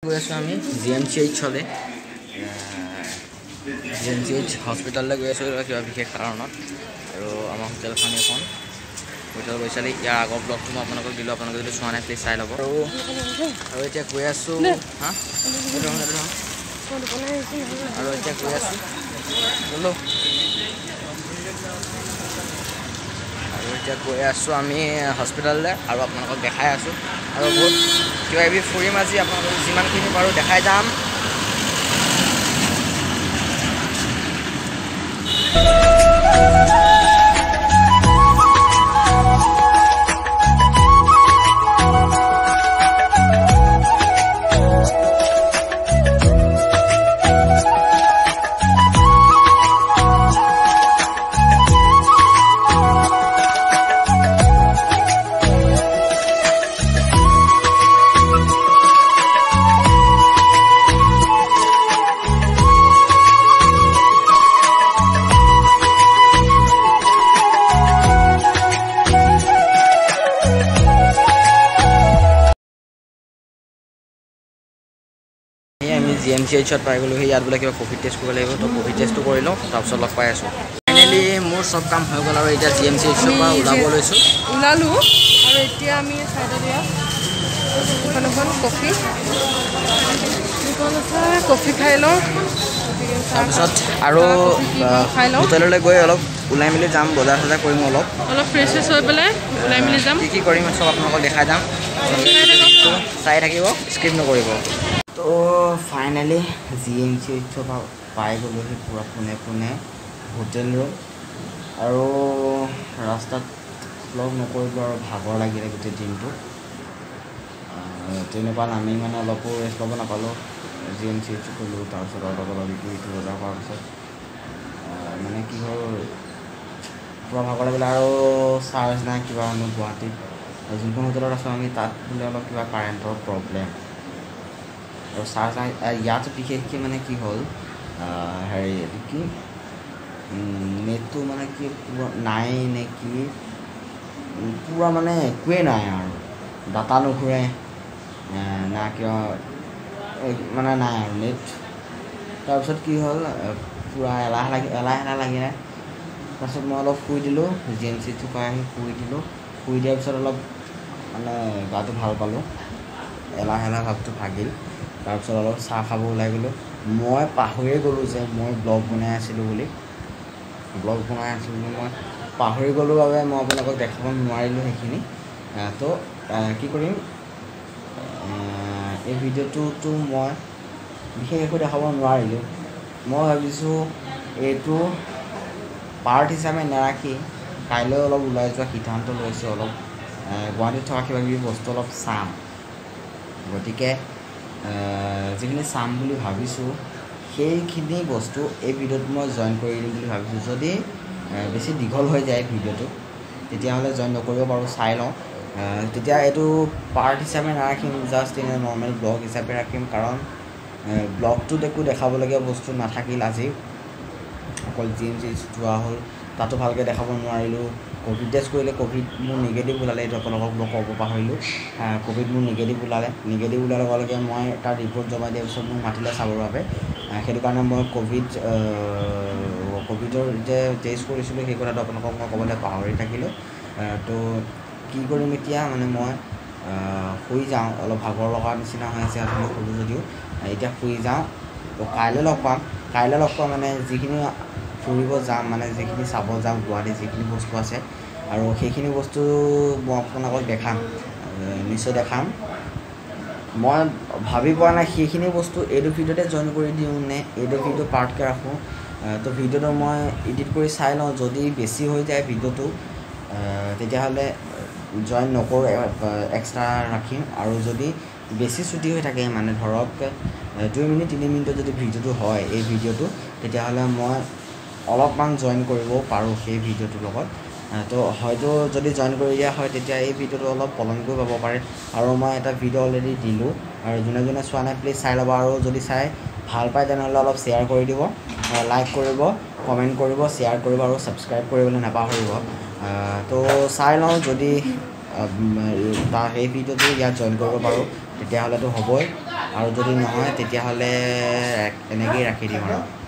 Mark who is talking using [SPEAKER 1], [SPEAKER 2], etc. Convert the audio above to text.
[SPEAKER 1] গৈ আছোঁ আমি GMCH চলে GMCH হস্পিটেললৈ গৈ আছোঁ কিবা বিশেষ কাৰণত আৰু আমাৰ হোটেলখন এখন হোটেল গৈছালি ইয়াৰ আগৰ ব্লগটো মই আপোনালোকক দিলোঁ আপোনালোকে যদি চোৱা নাই প্লিজ চাই ল'ব আৰু এতিয়া গৈ আছোঁ আৰু এতিয়া গৈ আছোঁ আৰু এতিয়া গৈ আছোঁ আমি হস্পিটেললৈ আৰু আপোনালোকক দেখাই আছোঁ আৰু বহুত কিবা কিবি ফুৰিম আজি আপোনালোকক যিমানখিনি পাৰোঁ দেখাই যাম। GMCH পাই গ'লোঁ ইয়াত বোলে কিবা ক'ভিড টেষ্ট কৰিব লাগিব তো ক'ভিড টেষ্টটো কৰি লওঁ তাৰপিছত লগ পাই আছোঁ। ফাইনেলি মোৰ চব কাম হৈ গ'ল আৰু এতিয়া GMCH পৰা ওলাব লৈছোঁ
[SPEAKER 2] ওলালোঁ আৰু এতিয়া আমি চাইডত এখন কফি খাই লওঁ
[SPEAKER 1] তাৰপিছত আৰু হোটেললৈ গৈ অলপ ওলাই মেলি যাম বজাৰ চজাৰ কৰিম অলপ
[SPEAKER 2] ফ্ৰেছ হৈ পেলাই ওলাই মেলি যাম
[SPEAKER 1] কি কৰিম চব আপোনালোকক দেখাই যাম চাই থাকিব স্কিপ নকৰিব। তো ফাইনেলি GMCH পাই গ'লোহি পূৰা পোনে হোটেল ৰুম আৰু ৰাস্তাত ব্লগ নকৰিলোঁ আৰু ভাগৰ লাগিলে গোটেই দিনটো তেনেকুৱা নামি মানে অলপো ৰেষ্ট ল'ব নাপালোঁ। GMCH গ'লোঁ তাৰপিছত অলপ ইটো বজাৰ কৰাৰ পিছত মানে কি হ'ল পূৰা ভাগৰ লাগিলে আৰু চাৰ্জ নাই কিবা হেনো গুৱাহাটীত যোনখন হোটেলত আছোঁ আমি তাত বোলে অলপ কিবা কাৰেণ্টৰ প্ৰব্লেম আৰু চাৰ্জ ইয়াত বিশেষকৈ মানে কি হ'ল হেৰি এইটো কি নেটটো মানে কি নাই নে কি পূৰা মানে একোৱেই নাই আৰু ডাটা নুঘূৰে না কিয় মানে নাই আৰু নেট তাৰপিছত কি হ'ল পূৰা এলাহ লাগিলে তাৰপিছত মই অলপ শুই দিলোঁ GMCH পৰা আহি শুই দিয়াৰ পিছত অলপ মানে গাটো ভাল পালোঁ এলাহ ভাৱটো ভাগিল তাৰপিছত অলপ চাহ খাব ওলাই গ'লোঁ। মই পাহৰিয়ে গ'লোঁ যে মই ব্লগ বনাই আছিলোঁ বুলি মই পাহৰি গ'লোঁ বাবে মই আপোনালোকক দেখাব নোৱাৰিলোঁ সেইখিনি। তো কি কৰিম এই ভিডিঅ'টোতো মই বিশেষ একো দেখাব নোৱাৰিলোঁ। মই ভাবিছোঁ এইটো পাৰ্ট হিচাপে নাৰাখি কাইলৈ অলপ ওলাই যোৱা সিদ্ধান্ত লৈছোঁ অলপ গুৱাহাটীত থকা কিবাকিবি বস্তু অলপ চাম গতিকে যিখিনি চাম বুলি ভাবিছোঁ সেইখিনি বস্তু এই ভিডিঅ'ত মই জইন কৰি দিম বুলি ভাবিছোঁ। যদি বেছি দীঘল হৈ যায় ভিডিঅ'টো তেতিয়াহ'লে জইন নকৰিব পাৰোঁ চাই লওঁ তেতিয়া এইটো পাৰ্ট হিচাপে নাৰাখিম জাষ্ট এনে নৰ্মেল ব্লগ হিচাপে ৰাখিম কাৰণ ব্লগটোত একো দেখাবলগীয়া বস্তু নাথাকিল আজি অকল GMCH যোৱা হ'ল তাতো ভালকৈ দেখাব নোৱাৰিলোঁ। ক'ভিড টেষ্ট কৰিলে ক'ভিড মোৰ নিগেটিভ ওলালে এইটো আপোনালোকক মই ক'ব পাহৰিলোঁ ক'ভিড মোৰ নিগেটিভ ওলালে লগে লগে মই তাৰ ৰিপৰ্ট জমা দিয়াৰ পিছত মোক মাতিলে চাবৰ বাবে সেইটো কাৰণে মই ক'ভিডৰ যে টেষ্ট কৰিছিলোঁ সেই কথাটো আপোনালোকক মই ক'বলৈ পাহৰি থাকিলোঁ। তো কি কৰিম এতিয়া মানে মই শুই যাওঁ অলপ ভাগৰ লগা নিচিনা হৈ আছে আপুনি ক'লোঁ যদিও এতিয়া শুই যাওঁ। তো কাইলৈ লগ পাম মানে যিখিনি ফুৰিব যাম মানে যিখিনি চাব যাম গুৱাহাটীত যিখিনি বস্তু আছে আৰু সেইখিনি বস্তু মই আপোনালোকক দেখাম নিশ্চয় দেখাম। মই ভাবি পোৱা নাই সেইখিনি বস্তু এইটো ভিডিঅ'তে জইন কৰি দিওঁ নে এইটো ভিডিঅ' পাৰ্টকৈ ৰাখোঁ। তো ভিডিঅ'টো মই এডিট কৰি চাই লওঁ যদি বেছি হৈ যায় ভিডিঅ'টো তেতিয়াহ'লে জইন নকৰোঁ এক্সট্ৰা ৰাখিম আৰু যদি বেছি ছুটি হৈ থাকে মানে ধৰক 2 মিনিট 3 মিনিটত যদি ভিডিঅ'টো হয় এই ভিডিঅ'টো তেতিয়াহ'লে মই অলপমান জইন কৰিব পাৰোঁ সেই ভিডিঅ'টোৰ লগত। তো হয়তো যদি জইন কৰি দিয়া হয় তেতিয়া এই ভিডিঅ'টো অলপ পলমকৈ পাব পাৰে আৰু মই এটা ভিডিঅ' অলৰেডি দিলোঁ আৰু যোনে চোৱা নাই প্লিজ চাই ল'ব আৰু যদি চাই ভাল পায় তেনেহ'লে অলপ শ্বেয়াৰ কৰি দিব লাইক কৰিব কমেণ্ট কৰিব শ্বেয়াৰ কৰিব আৰু ছাবস্ক্ৰাইব কৰিবলৈ নাপাহৰিব। তো চাই লওঁ যদি সেই ভিডিঅ'টো ইয়াত জইন কৰিব পাৰোঁ তেতিয়াহ'লেতো হ'বই। আৰু যদি নহয় তেতিয়াহ'লে এনেকৈয়ে ৰাখি দিম আৰু